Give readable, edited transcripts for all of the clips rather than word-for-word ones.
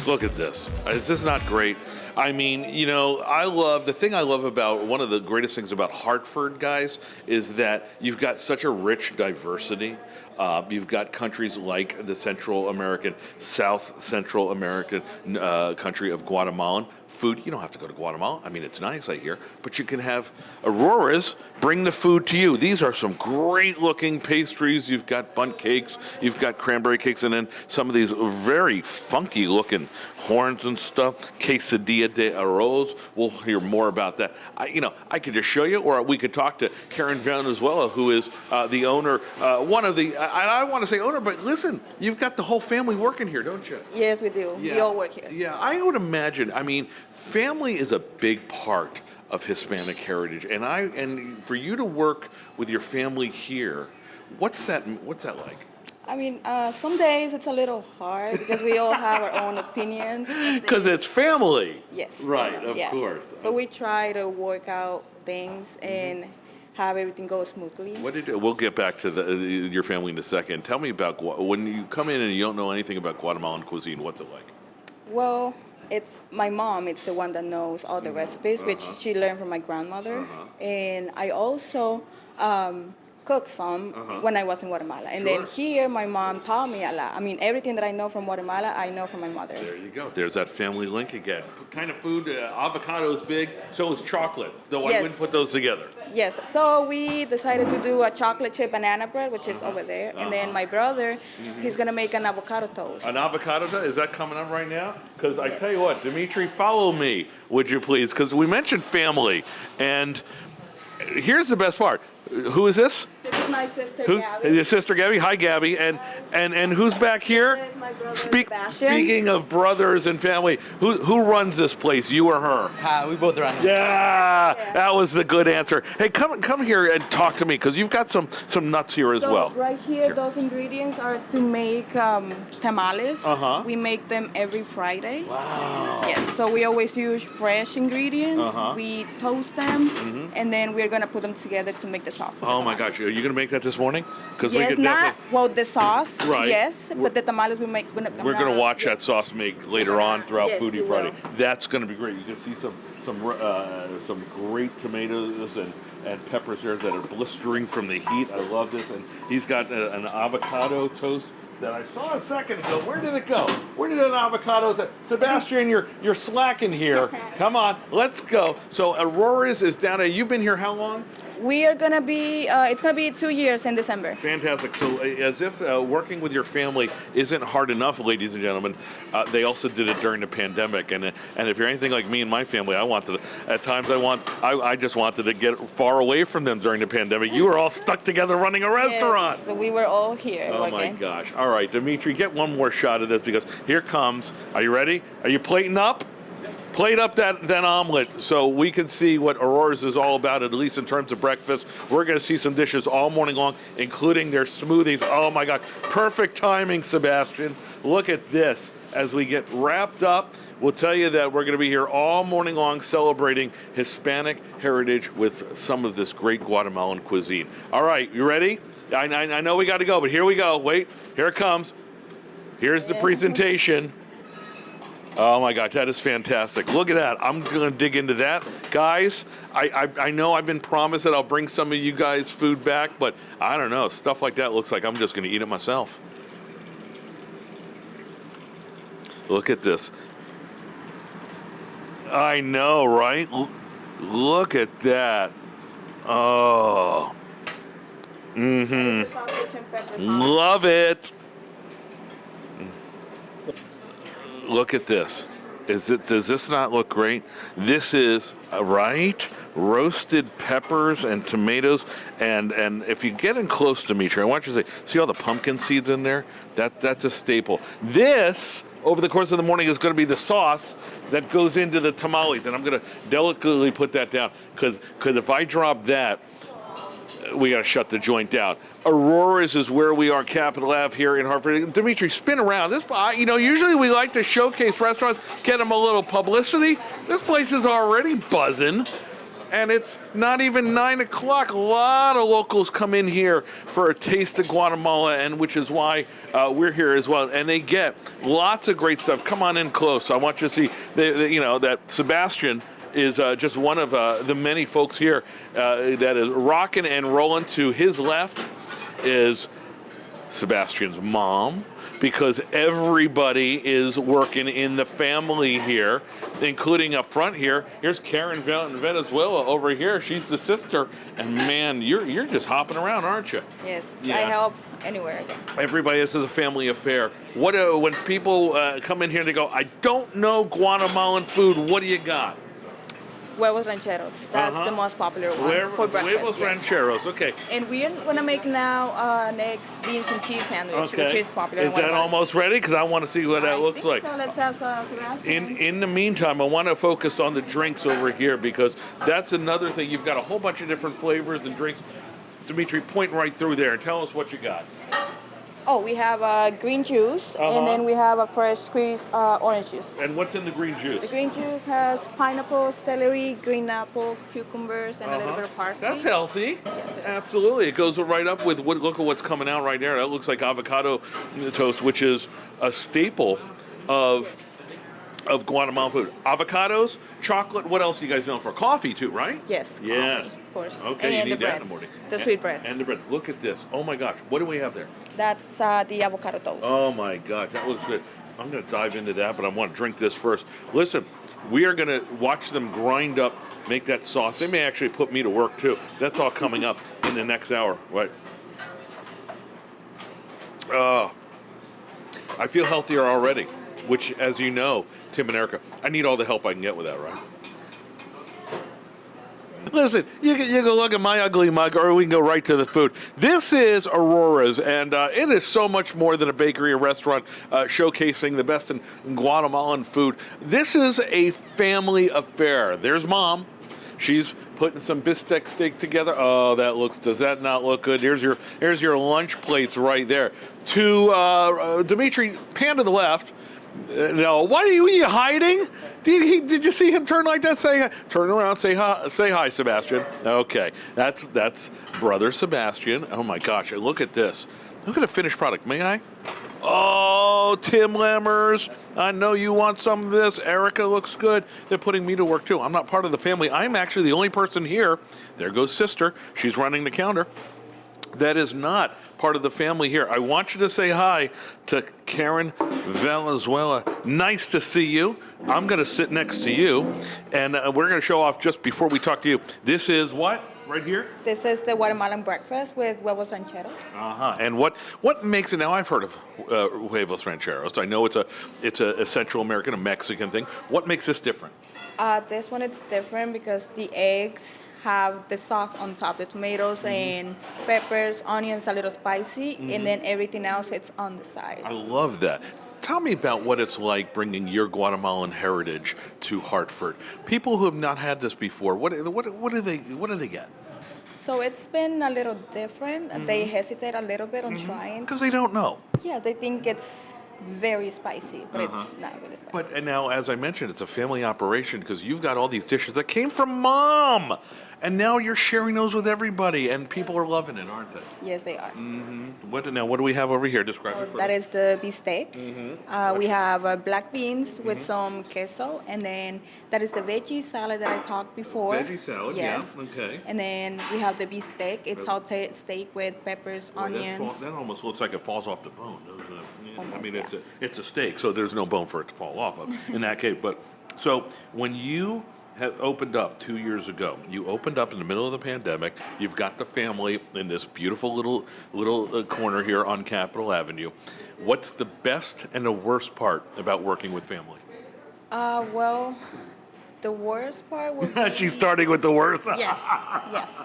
Look at this. Is this not great? I mean, the thing I love about, one of the greatest things about Hartford, guys, is that you've got such a rich diversity. You've got countries like the South Central American country of Guatemalan. Food, you don't have to go to Guatemala. I mean, it's nice, I hear. But you can have Aurora's bring the food to you. These are some great looking pastries. You've got bundt cakes, you've got cranberry cakes, and then some of these very funky looking horns and stuff. Quesadilla de arroz. We'll hear more about that. I could just show you, or we could talk to Karen Venezuela, who is the owner, one of the, I want to say owner, but listen, you've got the whole family working here, don't you? Yes, we do. Yeah. We all work here. Yeah, I would imagine. I mean, family is a big part of Hispanic heritage, and for you to work with your family here, what's that like? I mean, some days it's a little hard because we all have our own opinions. Because it's family. Yes. Right, of course. But we try to work out things and have everything go smoothly. We'll get back to your family in a second. Tell me about when you come in and you don't know anything about Guatemalan cuisine. What's it like? Well, it's my mom. It's the one that knows all the recipes, which she learned from my grandmother. And I also cooked some when I was in Guatemala. And then here, my mom taught me a lot. I mean, everything that I know from Guatemala, I know from my mother. There you go. There's that family link again. What kind of food? Avocado is big. So is chocolate. Though I wouldn't put those together. Yes. So we decided to do a chocolate chip banana bread, which is over there. And then my brother, he's going to make an avocado toast. An avocado toast? Is that coming up right now? Because I tell you what, Dimitri, follow me, would you please? Because we mentioned family. And here's the best part. Who is this? This is my sister, Gabby. Your sister, Gabby. Hi, Gabby. And who's back here? This is my brother, Sebastian. Speaking of brothers and family, who runs this place, you or her? We both run it. Yeah, that was the good answer. Hey, come here and talk to me, because you've got some nuts here as well. Right here, those ingredients are to make tamales. We make them every Friday. Wow. Yes, so we always use fresh ingredients. We toast them, and then we're going to put them together to make the sauce. Oh my gosh, are you going to make that this morning? Because yes, we could the sauce, right. Yes, but the tamales we make. We're going to watch that sauce make later on throughout Foodie Friday. Will. That's going to be great. You can see some great tomatoes and peppers there that are blistering from the heat. I love this. And he's got an avocado toast that I saw a second ago. Where did it go? Where did an avocado? Sebastian, you're slacking here. Come on, let's go. So Aurora's is down there. You've been here how long? We are gonna be. It's gonna be 2 years in December. Fantastic. So, as if working with your family isn't hard enough, ladies and gentlemen, they also did it during the pandemic. And if you're anything like me and my family, I just wanted to get far away from them during the pandemic. You were all stuck together running a restaurant. Yes, so we were all here. Oh my gosh! All right, Dimitri, get one more shot of this, because here comes. Are you ready? Are you plating up? Plate up that omelet so we can see what Aurora's is all about, at least in terms of breakfast. We're going to see some dishes all morning long, including their smoothies. Oh my God, perfect timing, Sebastian. Look at this. As we get wrapped up, we'll tell you that we're going to be here all morning long celebrating Hispanic heritage with some of this great Guatemalan cuisine. All right, you ready? I know we got to go, but here we go. Wait, here it comes. Here's the presentation. Oh my gosh, that is fantastic. Look at that. I'm going to dig into that. Guys, I know I've been promised that I'll bring some of you guys food back, but I don't know. Stuff like that looks like I'm just going to eat it myself. Look at this. I know, right? Look at that. Oh. Love it. Look at this. Does this not look great? This is, right? Roasted peppers and tomatoes. And if you get in close, Dimitri, I want you to see all the pumpkin seeds in there? That's a staple. This, over the course of the morning, is going to be the sauce that goes into the tamales. And I'm going to delicately put that down, because if I drop that, we got to shut the joint down. Aurora's is where we are, Capitol Ave here in Hartford. Dimitri, spin around. This, usually we like to showcase restaurants, get them a little publicity. This place is already buzzing. And it's not even 9 o'clock. A lot of locals come in here for a taste of Guatemala, and which is why we're here as well. And they get lots of great stuff. Come on in close. I want you to see, that Sebastian is just one of the many folks here that is rocking and rolling. To his left is Sebastian's mom, because everybody is working in the family here, including up front here. Here's Karen Venezuela over here. She's the sister, and man, you're just hopping around, aren't you? Yes, Yeah. I help anywhere I go. Everybody, this is a family affair. What when people come in here and they go, I don't know Guatemalan food, what do you got? Huevos Rancheros. That's the most popular one for breakfast. Huevos yes. Rancheros, okay. And we're gonna make now next beans and cheese sandwich, which is popular. Is that almost ready? Because I want to see what that looks like. So let's ask Sebastian. In the meantime, I want to focus on the drinks over here, because that's another thing. You've got a whole bunch of different flavors and drinks. Dimitri, point right through there and tell us what you got. Oh, we have green juice, and then we have a fresh squeezed orange juice. And what's in the green juice? The green juice has pineapple, celery, green apple, cucumbers, and a little bit of parsley. That's healthy. Yes, it is. Absolutely. It goes right up with look at what's coming out right there. That looks like avocado toast, which is a staple of Guatemalan food. Avocados, chocolate. What else are you guys known for? Coffee too, right? Yes. Yes. Coffee, of course. Okay, and you need the that bread, in the morning. the sweet breads. And the bread. Look at this. Oh my gosh. What do we have there? That's the avocado toast. Oh my gosh, that looks good. I'm going to dive into that, but I want to drink this first. Listen, we are going to watch them grind up, make that sauce. They may actually put me to work too. That's all coming up in the next hour. Right. I feel healthier already, which, as you know, Tim and Erica, I need all the help I can get with that, right? Listen, you can look at my ugly mug, or we can go right to the food. This is Aurora's, and it is so much more than a bakery or restaurant showcasing the best in Guatemalan food. This is a family affair. There's Mom. She's putting some bistec steak together. Oh, does that not look good? Here's your lunch plates right there. To Dimitri, pan to the left. No, what are you hiding? Did you see him turn like that? Turn around, say hi, Sebastian. Okay, that's brother Sebastian. Oh my gosh, look at this. Look at the finished product. May I? Oh, Tim Lammers, I know you want some of this. Erica looks good. They're putting me to work too. I'm not part of the family. I'm actually the only person here. There goes sister. She's running the counter. That is not part of the family here. I want you to say hi to Karen Venezuela. Nice to see you. I'm going to sit next to you, and we're going to show off just before we talk to you. This is what? Right here? This is the Guatemalan breakfast with huevos rancheros. And what makes it? Now I've heard of huevos rancheros. I know it's a Central American, a Mexican thing. What makes this different? This one is different because the eggs have the sauce on top, the tomatoes and peppers, onions, a little spicy, and then everything else it's on the side. I love that. Tell me about what it's like bringing your Guatemalan heritage to Hartford. People who have not had this before, what do they get? So it's been a little different. They hesitate a little bit on trying. Because they don't know. Yeah, they think it's very spicy, but it's not really spicy. But and now, as I mentioned, it's a family operation because you've got all these dishes that came from Mom. And now you're sharing those with everybody, and people are loving it, aren't they? Yes, they are. What do we have over here? Describe it for That us. is the beef steak. We have black beans with some queso, and then that is the veggie salad that I talked before. Veggie salad, yes. yeah, okay. And then we have the beef steak. It's sauteed steak with peppers, onions. That almost looks like it falls off the bone, doesn't it? I Almost, mean, yeah. it's a steak, so there's no bone for it to fall off of in that case. But so when you have opened up 2 years ago, you opened up in the middle of the pandemic. You've got the family in this beautiful little corner here on Capitol Avenue. What's the best and the worst part about working with family? Well, the worst part would be... She's starting with the worst. Yes, yes.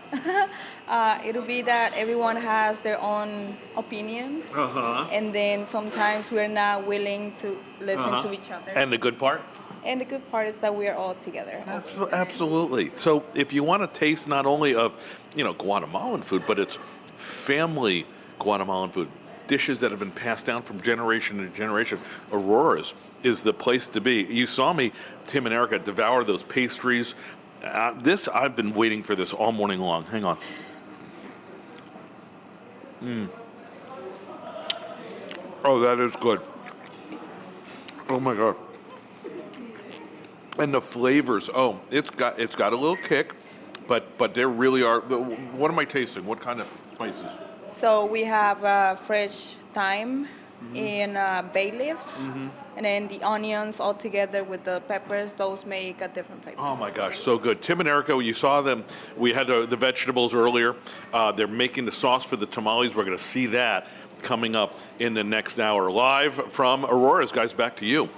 It'll be that everyone has their own opinions, and then sometimes we're not willing to listen to each other. And the good part? And the good part is that we are all together. Absolutely. So if you want to taste not only of, Guatemalan food, but it's family Guatemalan food, dishes that have been passed down from generation to generation, Aurora's is the place to be. You saw me, Tim and Erica, devour those pastries. This, I've been waiting for this all morning long. Hang on. Oh, that is good. Oh my God. And the flavors. Oh, it's got a little kick, but there really are. What am I tasting? What kind of spices? So we have fresh thyme and bay leaves, and then the onions all together with the peppers. Those make a different flavor. Oh my gosh, so good. Tim and Erica, you saw them. We had the vegetables earlier. They're making the sauce for the tamales. We're going to see that coming up in the next hour. Live from Aurora's, guys, back to you.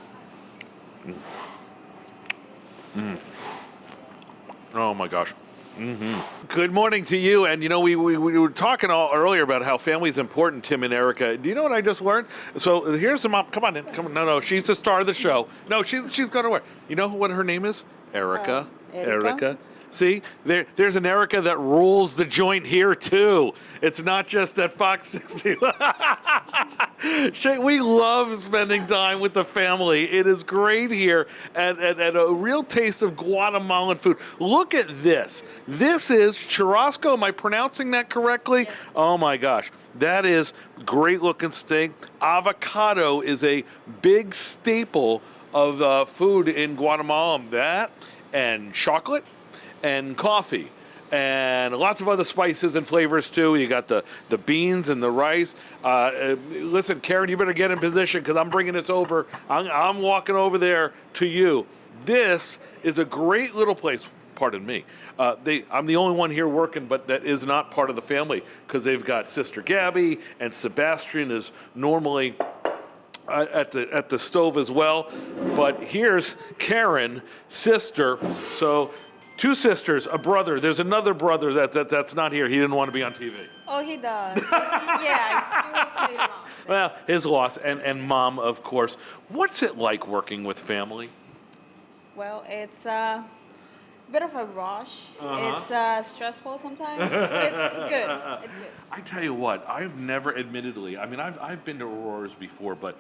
Oh my gosh. Good morning to you. And you know, we were talking earlier about how family is important, Tim and Erica. Do you know what I just learned? So here's the mom. Come on in. Come on. No, she's the star of the show. No, she's going to work. You know what her name is? Erica. Erica. See, there's an Erica that rules the joint here too. It's not just at Fox 60. We love spending time with the family. It is great here, and a real taste of Guatemalan food. Look at this. This is churrasco. Am I pronouncing that correctly? Yes. Oh my gosh, that is great looking steak. Avocado is a big staple of food in Guatemala. That and chocolate. And coffee, and lots of other spices and flavors too. You got the beans and the rice. Listen, Karen, you better get in position because I'm bringing this over. I'm walking over there to you. This is a great little place. Pardon me. I'm the only one here working, but that is not part of the family because they've got Sister Gabby and Sebastian is normally at the stove as well. But here's Karen, sister. So. Two sisters, a brother. There's another brother that's not here. He didn't want to be on TV. Oh, he does. Yeah, he won't say his mom. Well, his loss, and mom, of course. What's it like working with family? Well, it's a bit of a rush. It's stressful sometimes, but it's good. It's good. I tell you what, I've never, admittedly, I mean, I've been to Aurora's before, but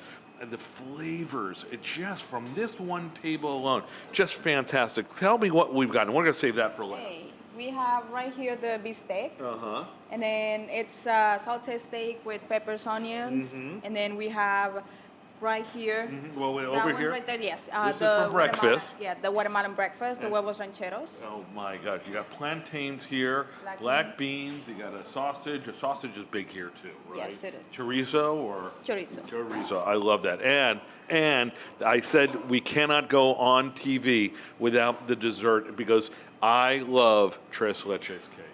the flavors, it just from this one table alone, just fantastic. Tell me what we've got, and we're going to save that for later. Hey, we have right here the beef steak, and then it's sauteed steak with peppers, onions, and then we have right here. Well, wait, that over one here? right there, yes. This is for breakfast. The Guatemalan breakfast, the Huevos Rancheros. Oh my gosh, you got plantains here, black beans, you got a sausage. A sausage is big here too, right? Yes, it is. Chorizo or? Chorizo. Chorizo, I love that. And I said we cannot go on TV without the dessert because I love tres leches cake,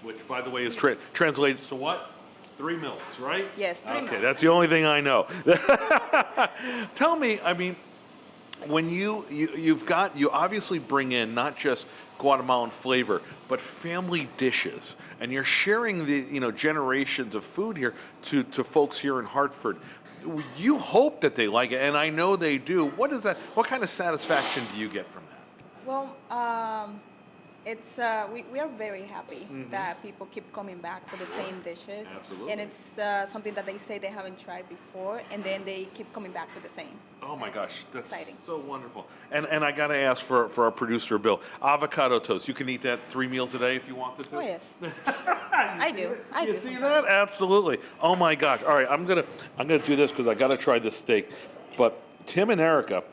which by the way is translates to what? 3 milks, right? Yes, 3 milks. Okay, that's the only thing I know. Tell me, I mean, when you obviously bring in not just Guatemalan flavor, but family dishes, and you're sharing the generations of food here to folks here in Hartford. You hope that they like it, and I know they do. What is that? What kind of satisfaction do you get from that? Well, it's we are very happy that people keep coming back for the same dishes. Absolutely. And it's something that they say they haven't tried before, and then they keep coming back for the same. Oh my gosh, that's exciting. So wonderful. And I got to ask for our producer Bill, avocado toast. You can eat that 3 meals a day if you wanted to. Oh yes, I do. You see that? Absolutely. Oh my gosh. All right, I'm gonna do this because I got to try this steak. But Tim and Erica,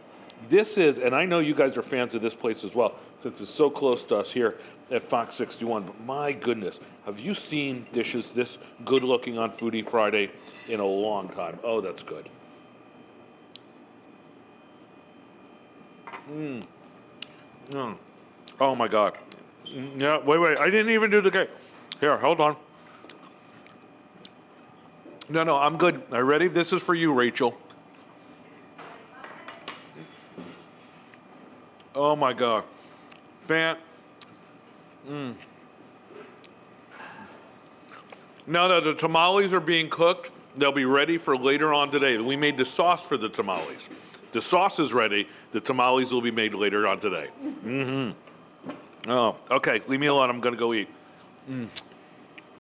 this is, and I know you guys are fans of this place as well, since it's so close to us here at Fox 61. But my goodness, have you seen dishes this good looking on Foodie Friday in a long time? Oh, that's good. Oh my God. Yeah, wait. I didn't even do the cake. Here, hold on. No, I'm good. Are you ready? This is for you, Rachel. Oh my God. No, the tamales are being cooked. They'll be ready for later on today. We made the sauce for the tamales. The sauce is ready. The tamales will be made later on today. Oh, okay. Leave me alone. I'm going to go eat.